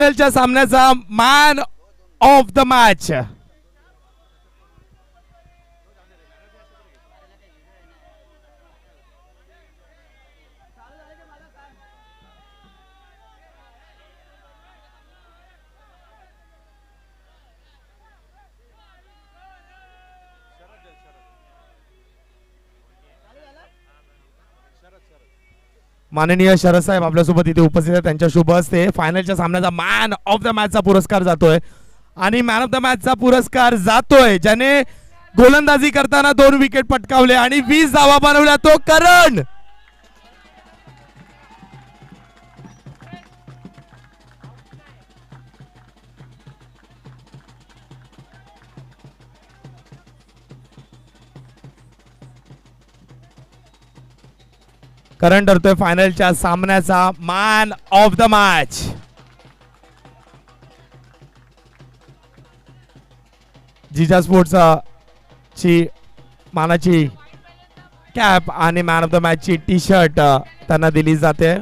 फायनलच्या सामन्याचा man of the match माननीय शरद साहेब आपल्यासोबत इथे उपस्थित आहेत. त्यांच्या शुभ हस्ते फायनलच्या सामन्याचा मॅन ऑफ द मॅचचा पुरस्कार जातोय आणि मॅन ऑफ द मॅचचा पुरस्कार जातोय ज्याने गोलंदाजी करताना 2 विकेट पटकावले आणि 20 धावा बनवल्या, तो करण. करण ठरतोय फायनलच्या सामन्याचा man of the match. Jija sports ची मानाची कॅप आणि मॅन ऑफ द मॅच ची टी शर्ट त्यांना दिली जाते.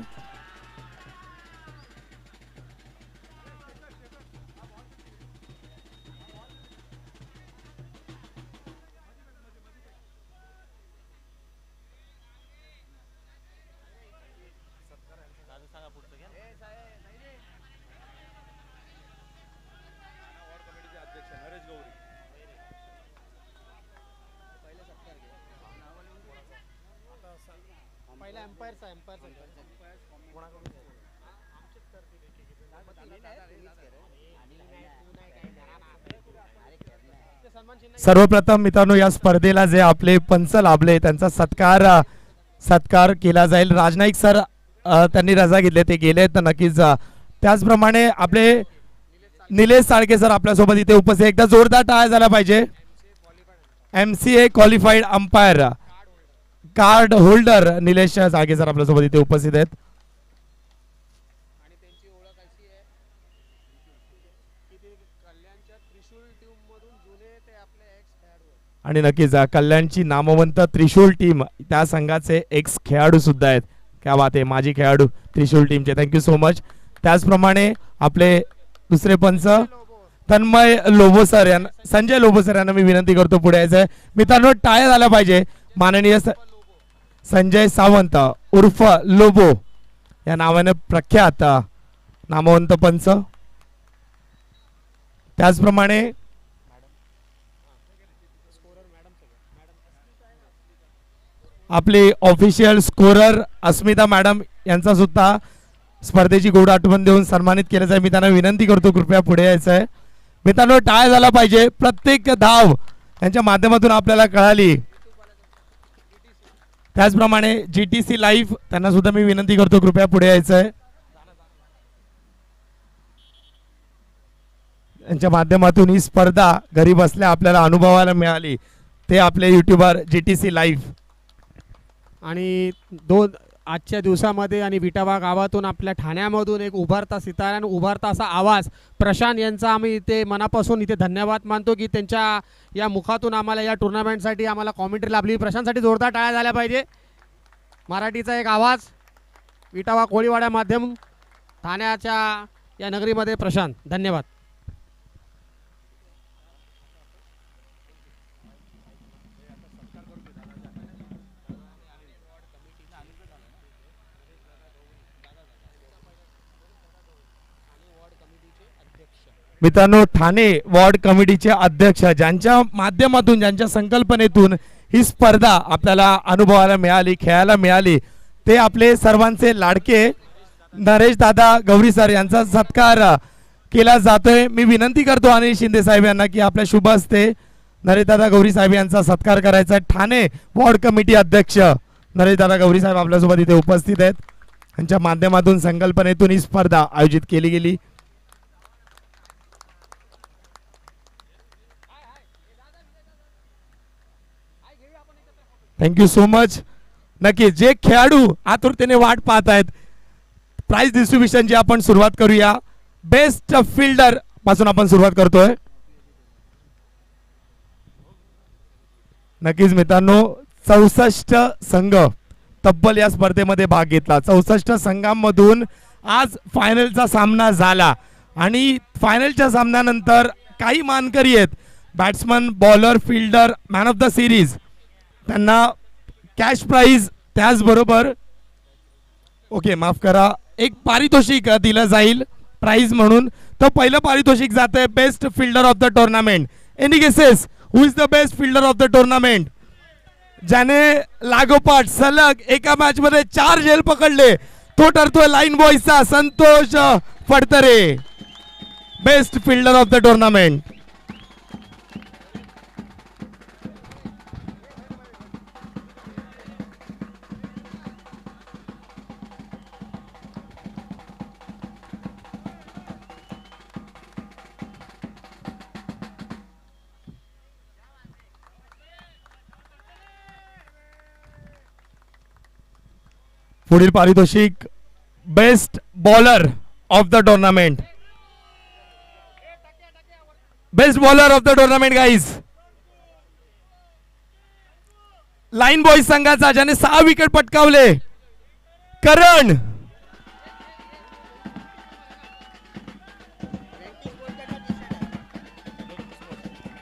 सर्वप्रथम मित्रांनो या स्पर्धेला जे आपले पंच लाभले त्यांचा सत्कार केला जाईल. राजनाईक सर त्यांनी रजा घेतली, ते गेले तर नक्कीच. त्याचप्रमाणे आपले निलेश साळके सर आपल्यासोबत इथे उपस्थित, एकदा जोरदार टाळ्या झाला पाहिजे. MCA qualified umpire card holder Nilesh Salke sir आपल्यासोबत इथे उपस्थित आहेत. आणि नक्कीच कल्याणची नामवंत त्रिशूल टीम त्या संघाचे एक्स खेळाडू सुद्धा आहेत. क्या बात आहे, माजी खेळाडू त्रिशूल टीमचे, थँक्यू सो मच. त्याचप्रमाणे आपले दुसरे पंच तन्मय लोबो सर यांना, संजय लोबो सर यांना मी विनंती करतो पुढे यायचंय. मित्रांनो टाळ्या झाल्या पाहिजे. माननीय संजय सावंत उर्फ लोबो या नावाने प्रख्यात नामवंत पंच. त्याचप्रमाणे आपले ऑफिशियल स्कोरर अस्मिता मॅडम यांचा सुद्धा स्पर्धेची गोड आठवण देऊन सन्मानित केलं जाईल. मी त्यांना विनंती करतो कृपया पुढे यायचं आहे. मित्रांनो टाळ्या झाला पाहिजे. प्रत्येक धाव यांच्या माध्यमातून आपल्याला कळाली. त्याचप्रमाणे GTC लाईव्ह त्यांना सुद्धा मी विनंती करतो कृपया पुढे यायचं आहे. यांच्या माध्यमातून ही स्पर्धा घरी बसल्या आपल्याला अनुभवायला मिळाली. ते आपले युट्यूबर GTC लाईव्ह आणि आजच्या दिवसामध्ये आणि विटावा गावातून आपल्या ठाण्यामधून एक उभारता सितारा आणि उभारता असा आवाज प्रशांत यांचा आम्ही इथे मनापासून इथे धन्यवाद मानतो की त्यांच्या या मुखातून आम्हाला या टुर्नामेंटसाठी आम्हाला कॉमेंट्री लाभली. प्रशांतसाठी जोरदार टाळ्या झाल्या पाहिजे. मराठीचा एक आवाज विटावा कोळीवाडा माध्यम ठाण्याच्या या नगरीमध्ये. प्रशांत धन्यवाद. मित्रांनो ठाणे वॉर्ड कमिटीचे अध्यक्ष ज्यांच्या माध्यमातून ज्यांच्या संकल्पनेतून ही स्पर्धा आपल्याला अनुभवायला मिळाली, खेळायला मिळाली, ते आपले सर्वांचे लाडके नरेश दादा गौरी सर यांचा सत्कार केला जातोय. मी विनंती करतो अनिल शिंदे साहेब यांना की आपल्या शुभ हस्ते नरेश दादा गौरी साहेब यांचा सत्कार करायचा. ठाणे वॉर्ड कमिटी अध्यक्ष नरेश दादा गौरी साहेब आपल्यासोबत इथे उपस्थित आहेत. यांच्या माध्यमातून संकल्पनेतून ही स्पर्धा आयोजित केली गेली. Thank you so much. नक्की जे खेळाडू आतुरतेने वाट पाहत आहेत प्राइज डिस्ट्रीब्युशनची आपण सुरुवात करूया. बेस्ट फिल्डर पासून आपण सुरुवात करतोय. नक्कीच मित्रांनो 64 संघ तब्बल या स्पर्धेमध्ये भाग घेतला. 64 संघांमधून आज फायनलचा सामना झाला आणि फायनलच्या सामन्यानंतर काही मानकरी आहेत, batsman, bowler, fielder, man of the series, त्यांना कॅश प्राइज, त्याचबरोबर ओके माफ करा, एक पारितोषिक दिलं जाईल प्राइज म्हणून. तर पहिलं पारितोषिक जाते best fielder of the tournament. Any guesses who is the best fielder of the tournament? ज्याने लागोपाठ सलग एका मॅच मध्ये 4 झेल पकडले, तो ठरतोय लाईन बॉयचा Santosh Phadtare, best fielder of the tournament. पुढील पारितोषिक best bowler of the tournament. Best bowler of the tournament guys, line boys संघाचा, ज्याने 6 विकेट पटकावले, करण.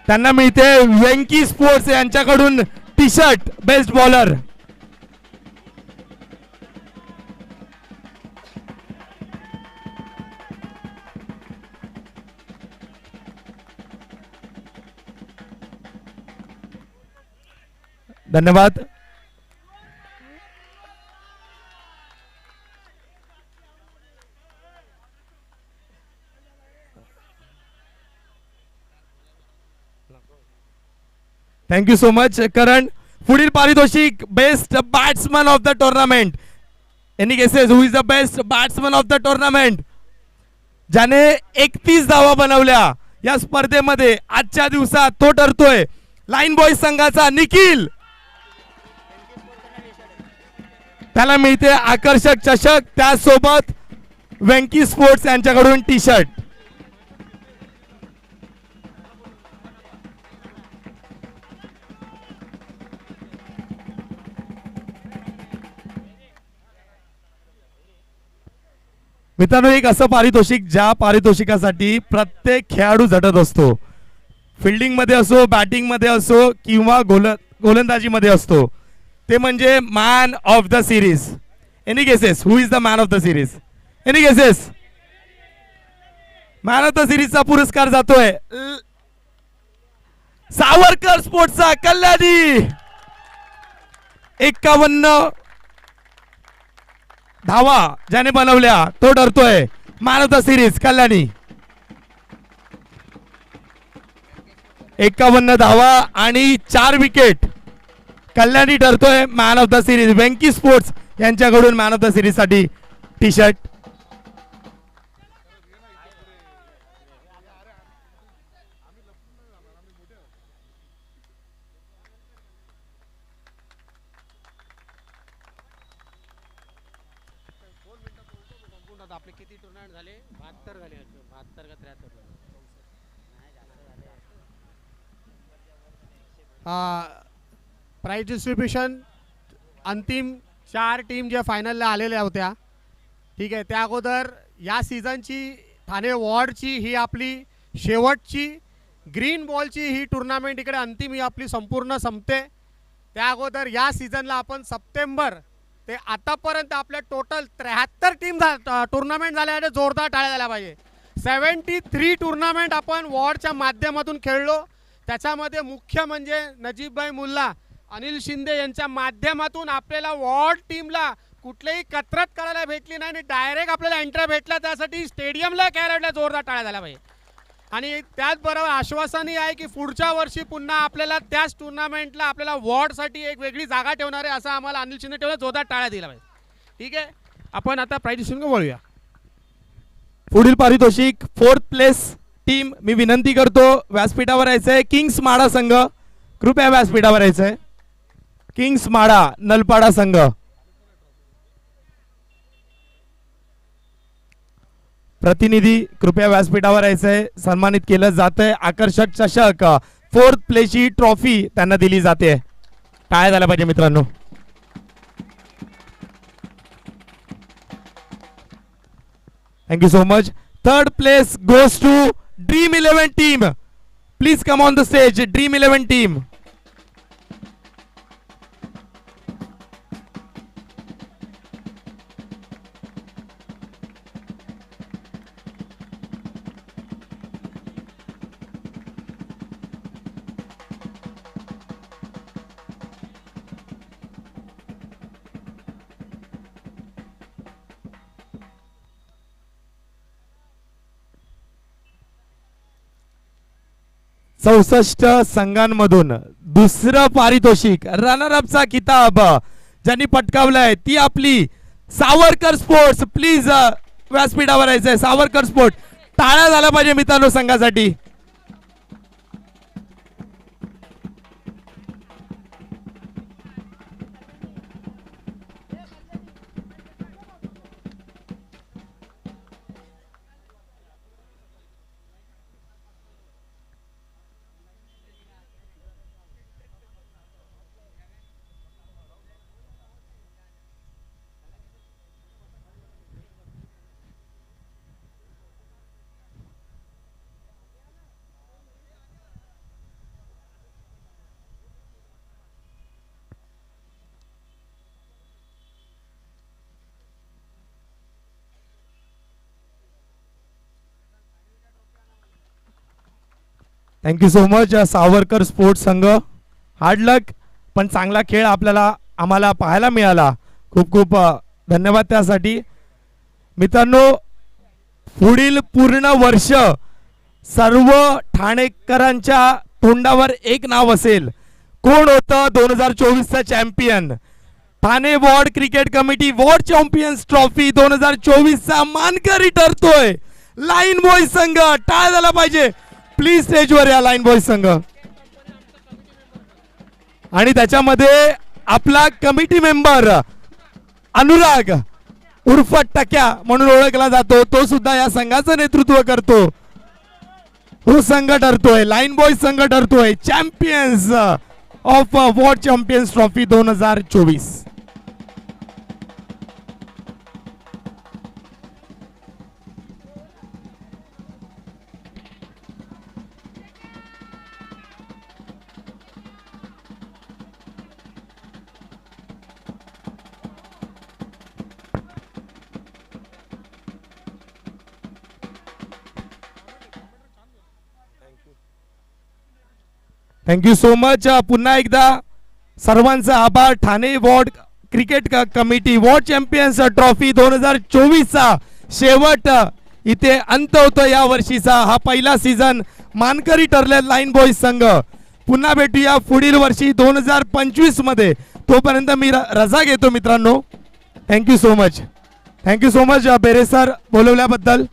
त्यांना मिळते वेंकी स्पोर्ट्स यांच्याकडून टी शर्ट बेस्ट बॉलर. धन्यवाद. Thank you so much Karan. पुढील पारितोषिक best batsman of the tournament. Any guesses who is the best batsman of the tournament? ज्याने 31 धावा बनवल्या या स्पर्धेमध्ये आजच्या दिवसात, तो ठरतोय लाईन बॉयज संघाचा निखिल. त्याला मिळते आकर्षक चषक, त्यासोबत वेंकी स्पोर्ट्स यांच्याकडून टी शर्ट. मित्रांनो, एक असं पारितोषिक ज्या पारितोषिकासाठी प्रत्येक खेळाडू झटत असतो. फिल्डिंग मध्ये असो, बॅटिंग मध्ये असो किंवा गोलंदाजी मध्ये असतो, ते म्हणजे man of the series. Any guesses who is the man of the series? Any guesses? Man of the सिरीजचा पुरस्कार जातोय सावरकर स्पोर्ट्सचा कल्याणी. 51 धावा ज्याने बनवल्या, तो ठरतोय man of the series Kalyani. 51 धावा आणि 4 विकेट, कल्याणी ठरतोय man of the series. Venky sports यांच्याकडून मॅन ऑफ द सिरीज साठी टी शर्ट. आपले किती टुर्नामेंट झाले? 72 झाले. 72 का 73? प्राइज डिस्ट्रीब्युशन अंतिम 4 टीम ज्या फायनलला आलेल्या होत्या, ठीक आहे, त्या अगोदर या सीझनची ठाणे वॉर्डची ही आपली शेवटची ग्रीन बॉलची ही टुर्नामेंट इकडे अंतिम ही आपली संपूर्ण संपते. त्या अगोदर या सीझनला आपण सप्टेंबर ते आतापर्यंत आपल्या टोटल 73 टीम टुर्नामेंट झाल्या, जोरदार टाळ्या झाल्या पाहिजे. 73 टुर्नामेंट आपण वॉर्डच्या माध्यमातून खेळलो. त्याच्यामध्ये मुख्य म्हणजे नजीबभाई मुल्ला, अनिल शिंदे यांच्या माध्यमातून आपल्याला वॉर्ड टीमला कुठलीही कतरत करायला भेटली नाही आणि डायरेक्ट आपल्याला एंट्री भेटला. त्यासाठी स्टेडियमला खेळायला जोरदार टाळ्या झाल्या पाहिजे. आणि त्याचबरोबर आश्वासनही आहे की पुढच्या वर्षी पुन्हा आपल्याला त्याच टुर्नामेंटला आपल्याला वॉर्डसाठी एक वेगळी जागा ठेवणार आहे, असं आम्हाला अनिल शिंदे ठेवलं, जोरदार टाळ्या दिला पाहिजे. ठीक आहे, आपण आता प्राइज डिस्ट्रीब्युशन वळूया. पुढील पारितोषिक 4th प्लेस टीम. मी विनंती करतो व्यासपीठावर यायचंय. किंग्स माडा संघ कृपया व्यासपीठावर यायचंय. किंग्स माडा नलपाडा संघ. प्रतिनिधी कृपया व्यासपीठावर यायचंय. सन्मानित केलं जातंय. आकर्षक चषक 4th प्लेसची ट्रॉफी त्यांना दिली जाते. टाळ्या झाल्या पाहिजे मित्रांनो. Thank you so much. third place goes to Dream 11 team. Please come on the stage, Dream 11 team. चौसष्ट संघांमधून दुसरं पारितोषिक रनर अपचा किताब ज्यांनी पटकावलाय ती आपली सावरकर स्पोर्ट्स. प्लीज व्यासपीठावर यायचंय. सावरकर स्पोर्ट टाळ्या झाल्या पाहिजे मित्रांनो संघासाठी. Thank you so much Savarkar sports संघ. हार्ड लक, पण चांगला खेळ आपल्याला आम्हाला पाहायला मिळाला. खूप खूप धन्यवाद त्यासाठी. मित्रांनो, पुढील पूर्ण वर्ष सर्व ठाणेकरांच्या तोंडावर एक नाव असेल. कोण होतं 2024चा champion? Thane ward cricket committee ward champions trophy 2024चा मानकरी ठरतोय लाईन बॉयज संघ. टाळ झाला पाहिजे प्लीज. स्टेजवर या लाईन बॉयज संघ. आणि त्याच्यामध्ये आपला कमिटी मेंबर अनुराग उर्फ टक्या म्हणून ओळखला जातो, तो सुद्धा या संघाचं नेतृत्व करतो. तो संघ ठरतोय लाईन बॉयज संघ ठरतोय champions of ward champions trophy 2024. Thank you so much. पुन्हा एकदा सर्वांचा आभार. Thane ward cricket committee ward champions trophy 2024चा शेवट इथे अंत होतो. या वर्षीचा हा पहिला सीझन मानकरी ठरले लाईन बॉयज संघ. पुन्हा भेटूया पुढील वर्षी 2025 मध्ये. तोपर्यंत मी रजा घेतो मित्रांनो. Thank you so much. Thank you so much बेरे सर बोलवल्याबद्दल.